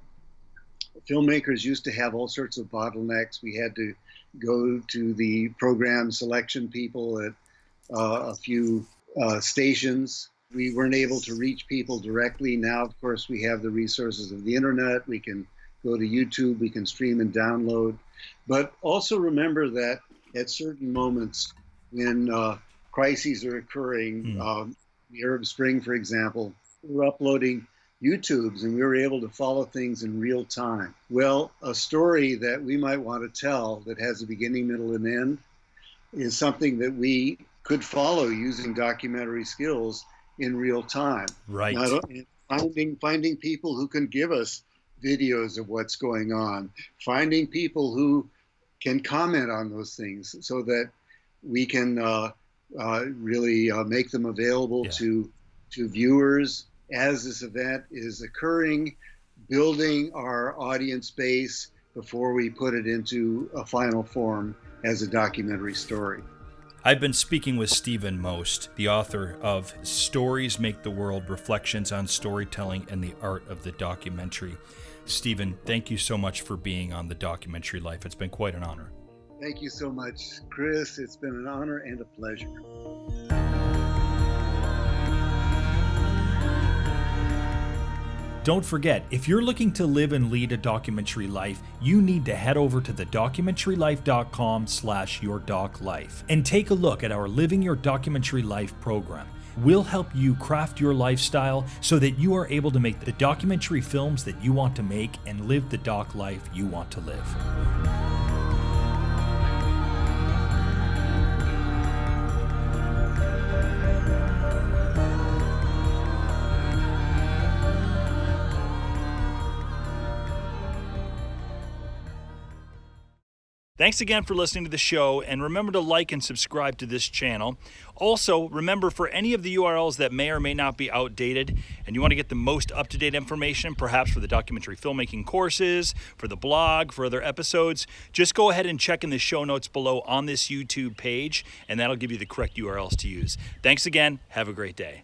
Filmmakers used to have all sorts of bottlenecks. We had to go to the program selection people at a few stations. We weren't able to reach people directly. Now, of course, we have the resources of the internet. We can go to YouTube, we can stream and download. But also remember that at certain moments when crises are occurring, the Arab Spring, for example, we're uploading YouTubes and we were able to follow things in real time. Well, a story that we might want to tell that has a beginning, middle, and end is something that we could follow using documentary skills in real time. Right. Finding people who can give us videos of what's going on, finding people who can comment on those things so that we can really make them available to viewers as this event is occurring, building our audience base before we put it into a final form as a documentary story. I've been speaking with Stephen Most, the author of Stories Make the World: Reflections on Storytelling and the Art of the Documentary. Stephen, thank you so much for being on The Documentary Life. It's been quite an honor. Thank you so much, Chris. It's been an honor and a pleasure. Don't forget, if you're looking to live and lead a documentary life, you need to head over to thedocumentarylife.com/yourdoclife and take a look at our Living Your Documentary Life program. We'll help you craft your lifestyle so that you are able to make the documentary films that you want to make and live the doc life you want to live. Thanks again for listening to the show, and remember to like and subscribe to this channel. Also, remember, for any of the URLs that may or may not be outdated and you want to get the most up-to-date information, perhaps for the documentary filmmaking courses, for the blog, for other episodes, just go ahead and check in the show notes below on this YouTube page, and that'll give you the correct URLs to use. Thanks again. Have a great day.